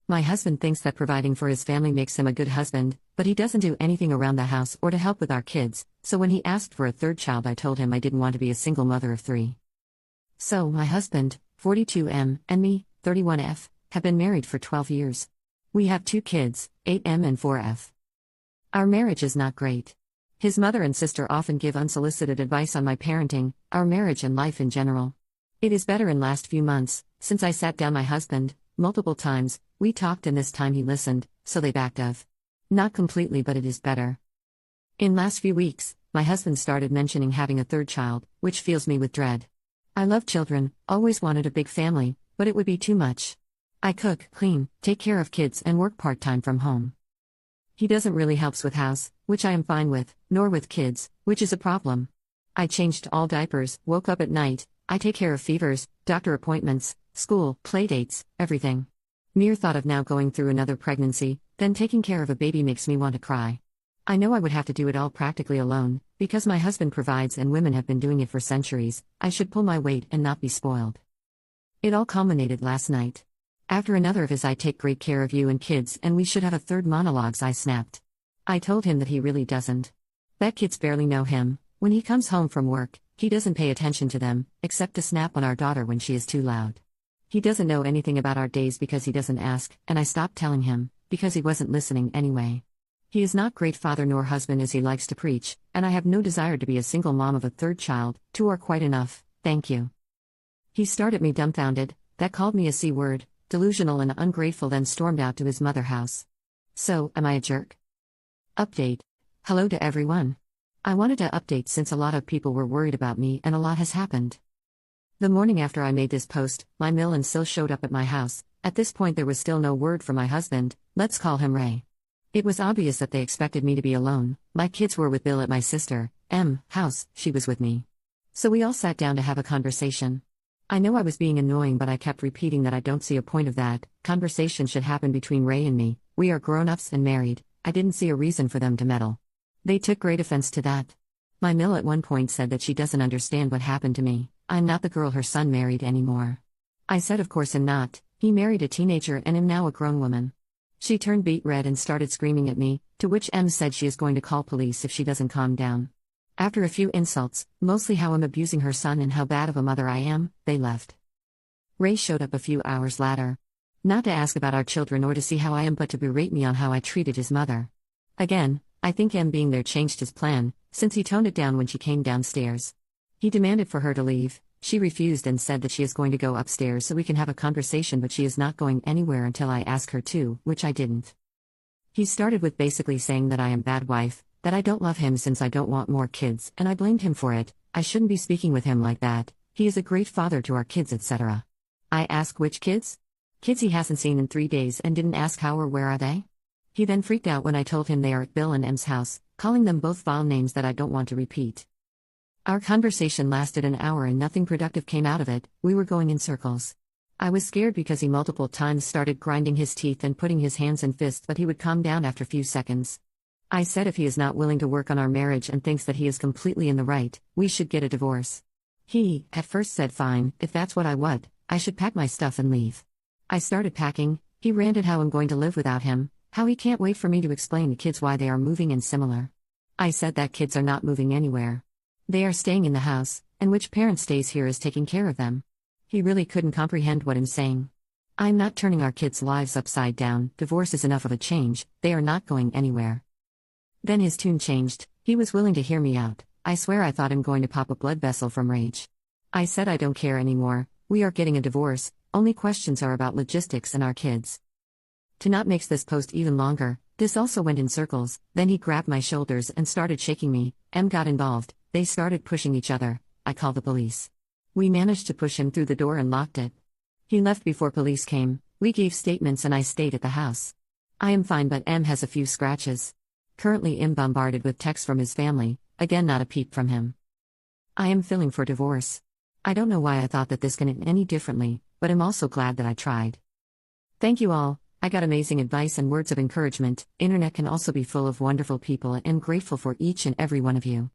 My husband thinks that providing for his family makes him a good husband, but he doesn't do anything around the house or to help with our kids, so when he asked for a third child, I told him I didn't want to be a single mother of three. So, my husband, 42M, and me, 31F, have been married for 12 years. We have 2 kids, 8M and 4F. Our marriage is not great. His mother and sister often give unsolicited advice on my parenting, our marriage, and life in general. It is better in last few months, since I sat down my husband, multiple times, we talked and this time he listened, so they backed off. Not completely, but it is better. In last few weeks, my husband started mentioning having a third child, which fills me with dread. I love children, always wanted a big family, but it would be too much. I cook, clean, take care of kids and work part-time from home. He doesn't really helps with house, which I am fine with, nor with kids, which is a problem. I changed all diapers, woke up at night, I take care of fevers, doctor appointments, school, playdates, everything. Mere thought of now going through another pregnancy, then taking care of a baby makes me want to cry. I know I would have to do it all practically alone, because my husband provides and women have been doing it for centuries. I should pull my weight and not be spoiled. It all culminated last night. After another of his "I take great care of you and kids and we should have a third" monologues, I snapped. I told him that he really doesn't. That kids barely know him. When he comes home from work, he doesn't pay attention to them, except to snap on our daughter when she is too loud. He doesn't know anything about our days because he doesn't ask, and I stopped telling him, because he wasn't listening anyway. He is not great father nor husband as he likes to preach, and I have no desire to be a single mom of a third child. 2 are quite enough, thank you. He stared at me dumbfounded, that called me a C word, delusional and ungrateful, then stormed out to his mother house. So, am I a jerk? Update. Hello to everyone. I wanted to update since a lot of people were worried about me and a lot has happened. The morning after I made this post, my Mill and Sil showed up at my house. At this point there was still no word from my husband, let's call him Ray. It was obvious that they expected me to be alone. My kids were with Bill at my sister, M, house, she was with me. So we all sat down to have a conversation. I know I was being annoying, but I kept repeating that I don't see a point of that. Conversation should happen between Ray and me. We are grown-ups and married. I didn't see a reason for them to meddle. They took great offense to that. My Mill at one point said that she doesn't understand what happened to me. I'm not the girl her son married anymore. I said of course I'm not. He married a teenager and am now a grown woman. She turned beet red and started screaming at me, to which M said she is going to call police if she doesn't calm down. After a few insults, mostly how I'm abusing her son and how bad of a mother I am, they left. Ray showed up a few hours later. Not to ask about our children or to see how I am, but to berate me on how I treated his mother. Again, I think M being there changed his plan, since he toned it down when she came downstairs. He demanded for her to leave. She refused and said that she is going to go upstairs so we can have a conversation, but she is not going anywhere until I ask her to, which I didn't. He started with basically saying that I am bad wife, that I don't love him since I don't want more kids, and I blamed him for it. I shouldn't be speaking with him like that. He is a great father to our kids, etc. I ask which kids? Kids he hasn't seen in 3 days and didn't ask how or where are they? He then freaked out when I told him they are at Bill and M's house, calling them both vile names that I don't want to repeat. Our conversation lasted an hour and nothing productive came out of it. We were going in circles. I was scared because he multiple times started grinding his teeth and putting his hands in fists, but he would calm down after few seconds. I said if he is not willing to work on our marriage and thinks that he is completely in the right, we should get a divorce. He, at first, said fine, if that's what I want, I should pack my stuff and leave. I started packing. He ranted how I'm going to live without him, how he can't wait for me to explain to kids why they are moving and similar. I said that kids are not moving anywhere. They are staying in the house, and which parent stays here is taking care of them. He really couldn't comprehend what I'm saying. I'm not turning our kids' lives upside down. Divorce is enough of a change. They are not going anywhere. Then his tune changed. He was willing to hear me out. I swear I thought him going to pop a blood vessel from rage. I said I don't care anymore. We are getting a divorce. Only questions are about logistics and our kids. To not make this post even longer, this also went in circles. Then he grabbed my shoulders and started shaking me. M got involved. They started pushing each other. I called the police. We managed to push him through the door and locked it. He left before police came. We gave statements and I stayed at the house. I am fine, but M has a few scratches. Currently M bombarded with texts from his family. Again, not a peep from him. I am filing for divorce. I don't know why I thought that this can end any differently, but I'm also glad that I tried. Thank you all. I got amazing advice and words of encouragement. Internet can also be full of wonderful people and I'm grateful for each and every one of you.